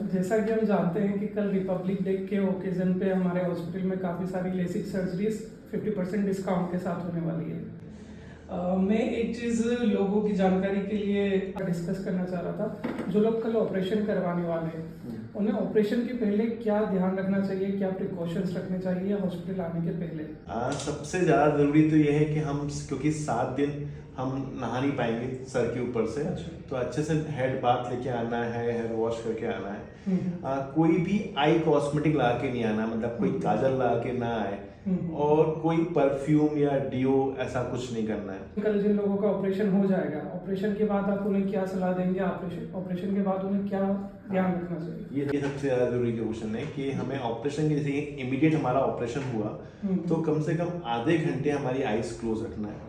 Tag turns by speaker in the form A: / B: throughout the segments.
A: जैसा कि हम जानते हैं कि कल रिपब्लिक डे के ओकेजन पे हमारे हॉस्पिटल में काफ़ी सारी लेसिक सर्जरीज 50% डिस्काउंट के साथ होने वाली है। मैं एक चीज़ लोगों की जानकारी के लिए डिस्कस करना चाह रहा था। जो लोग कल ऑपरेशन करवाने वाले हैं उन्हें ऑपरेशन के पहले क्या ध्यान रखना चाहिए, क्या प्रिकॉशंस रखने चाहिए हॉस्पिटल आने के पहले?
B: सबसे ज़्यादा ज़रूरी तो ये है कि हम, क्योंकि 7 दिन हम नहा नहीं पाएंगे सर के ऊपर से, तो अच्छे से हेड बाथ लेके आना है, हेयर वॉश करके आना है। कोई भी आई कॉस्मेटिक लगा के नहीं आना, मतलब कोई काजल लगा के ना आए, और कोई परफ्यूम या डियो ऐसा कुछ नहीं करना है।
A: कल जिन लोगों का ऑपरेशन हो जाएगा, ऑपरेशन के बाद आप उन्हें क्या सलाह देंगे? ऑपरेशन के बाद उन्हें क्या ध्यान रखना चाहिए?
B: ये सबसे ज़्यादा जरूरी क्वेश्चन है कि हमें ऑपरेशन के, जैसे इमीडिएट हमारा ऑपरेशन हुआ तो कम से कम आधे घंटे हमारी आईज क्लोज रखना है,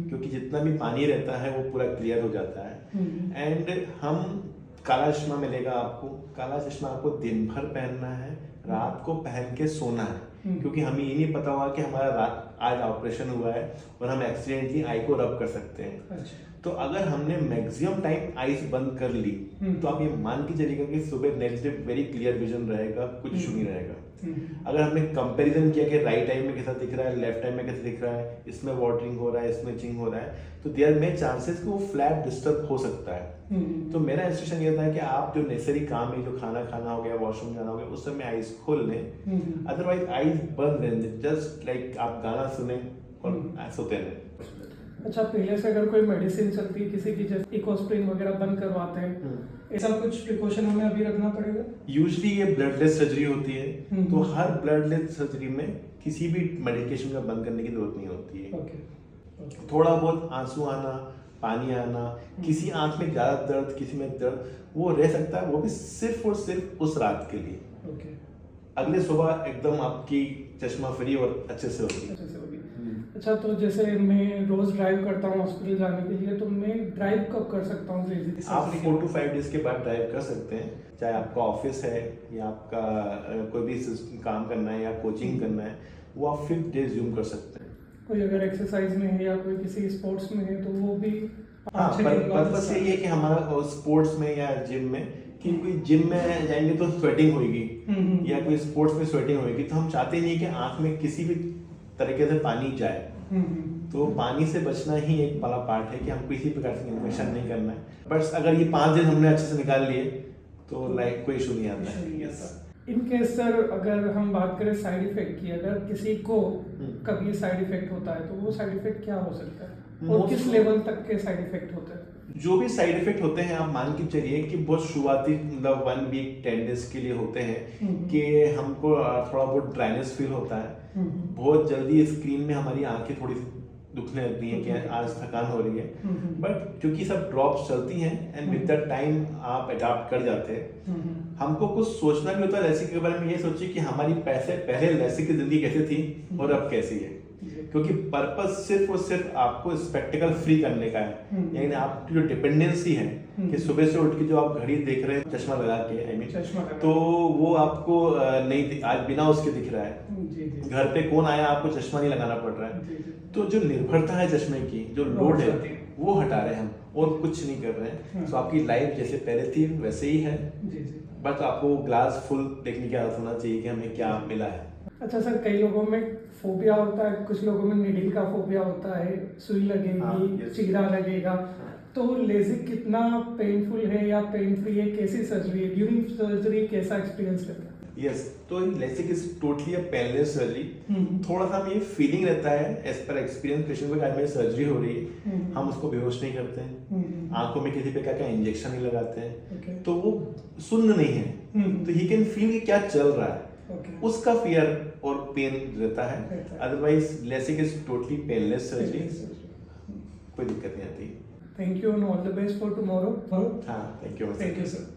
B: क्योंकि जितना भी पानी रहता है वो पूरा क्लियर हो जाता है। एंड हम काला चश्मा मिलेगा आपको, काला चश्मा आपको दिन भर पहनना है, रात को पहन के सोना है, क्योंकि हमें ये नहीं पता होगा कि हमारा रात आज ऑपरेशन हुआ है और हम एक्सीडेंटली आई को रब कर सकते हैं।
A: अच्छा।
B: तो अगर हमने मैक्सिमम टाइम आईज बंद कर ली तो आप ये मान के चलिएगा कि सुबह next day very clear vision रहेगा, कुछ इशू नहीं रहेगा। अगर हमने कंपैरिजन किया कि राइट आई में कैसा दिख रहा है, लेफ्ट आई में कैसा दिख रहा है, इसमें वाटरिंग हो रहा है, इसमें चिंग हो रहा है, तो देयर में चांसेस कि वो फ्लैट डिस्टर्ब हो सकता है। तो मेरा इंस्ट्रक्शन ये था कि आप जो नेसेसरी काम है, जो खाना खाना हो गया, वॉशरूम जाना हो गया, उस समय आईज खोल लें, अदरवाइज आईज बंद रहने दें, जस्ट लाइक आप गाना सुने और सोते रहें।
A: अच्छा, पहले से अगर कोई मेडिसिन चलती है किसी की, जैसे इकोस्प्रिन वगैरह बंद करवाते हैं, ऐसा कुछ प्रिकॉशन हमें अभी रखना पड़ेगा?
B: यूजुअली ये ब्लडलेस सर्जरी होती है, तो हर ब्लडलेस सर्जरी में किसी भी मेडिकेशन का बंद करने की जरूरत नहीं होती है। थोड़ा बहुत आंसू आना, पानी आना, किसी आंख में ज्यादा दर्द, किसी में दर्द, वो रह सकता है, वो भी सिर्फ और सिर्फ उस रात के लिए। अगले सुबह एकदम आपकी चश्मा फ्री और अच्छे से होगी।
A: अच्छा, तो जैसे मैं रोज ड्राइव करता हूँ हॉस्पिटल जाने के लिए, तो मैं ड्राइव कब कर सकता हूँ?
B: आप 4 to 5 डेज के बाद ड्राइव कर सकते हैं, चाहे आपका ऑफिस है या आपका कोई भी काम करना है या कोचिंग करना है, वो आप 5th डे ज़ूम कर सकते हैं।
A: कोई अगर एक्सरसाइज में है या कोई किसी स्पोर्ट्स में है तो वो भी
B: पर्पस ये है कि हमारा स्पोर्ट्स में या जिम में, कि कोई जिम में जाएंगे तो स्वेटिंग होगी या कोई स्पोर्ट्स में स्वेटिंग होगी, तो हम चाहते नहीं कि आंख में किसी भी तरीके से पानी जाए। तो पानी से बचना ही एक बड़ा पार्ट है कि हम किसी प्रकार से इन्फेक्शन नहीं करना है। बट अगर ये 5 दिन हमने अच्छे से निकाल लिए तो लाइक कोई इशू नहीं आता है।
A: इन केस सर, अगर हम बात करें साइड इफेक्ट की, अगर किसी को कभी साइड इफेक्ट होता है तो वो साइड इफेक्ट क्या हो सकता है और किस लेवल तक के साइड इफेक्ट होते हैं? जो
B: भी साइड इफेक्ट होते हैं, आप मान के चलिए कि बहुत शुरुआती, मतलब 1 वीक 10 डेज के लिए होते हैं कि हमको थोड़ा बहुत ड्राइनेस फील होता है, बहुत जल्दी स्क्रीन में हमारी आंखें थोड़ी दुखने लगती हैं कि आज थकान हो रही है। बट क्योंकि सब ड्रॉप्स चलती हैं एंड विद द टाइम आप अडॉप्ट कर जाते हैं। हमको कुछ सोचना भी होता है लेसिक के बारे में। ये सोचिए कि हमारी पहले लेसिक की जिंदगी कैसी थी और अब कैसी है, क्योंकि पर्पस सिर्फ और सिर्फ आपको स्पेक्टिकल फ्री करने का है। यानी आपकी जो डिपेंडेंसी है कि सुबह से उठ के जो आप घड़ी देख रहे हैं चश्मा लगा के, आई मीन, तो वो आपको नहीं, आज बिना उसके दिख रहा है। घर पे कौन आया, आपको चश्मा नहीं लगाना पड़ रहा है। तो जो निर्भरता है चश्मे की, जो लोड है, वो हटा रहे हैं हम, और कुछ नहीं कर रहे हैं। तो आपकी लाइफ जैसे पहले थी वैसे ही है, बस आपको ग्लास फुल देखने की आदत होना चाहिए कि हमें क्या मिला है।
A: अच्छा सर, कई लोगों में फोबिया होता है, कुछ लोगों में नीडल का फोबिया होता है, सुई लगेगी, चीरा लगेगा, तो लेजिक कितना पेनफुल है या पेन फ्री है? कैसी सर्जरी है? ड्यूरिंग सर्जरी कैसा एक्सपीरियंस रहता है?
B: यस, तो LASIK is totally a painless surgery. थोड़ा सा हमें फीलिंग रहता है एज पर एक्सपीरियंस, पेशेंट को आज मेरी सर्जरी हो रही है, हम उसको बेहोश नहीं करते हैं, आंखों में किसी प्रकार का इंजेक्शन नहीं लगाते हैं, तो वो सुन्न नहीं है, तो ही कैन फील कि क्या चल रहा है। उसका फियर और पेन रहता है, otherwise LASIK is totally painless surgery, कोई दिक्कत नहीं आती।
A: Thank you and all the best for tomorrow.
B: हाँ, थैंक यू
A: सर।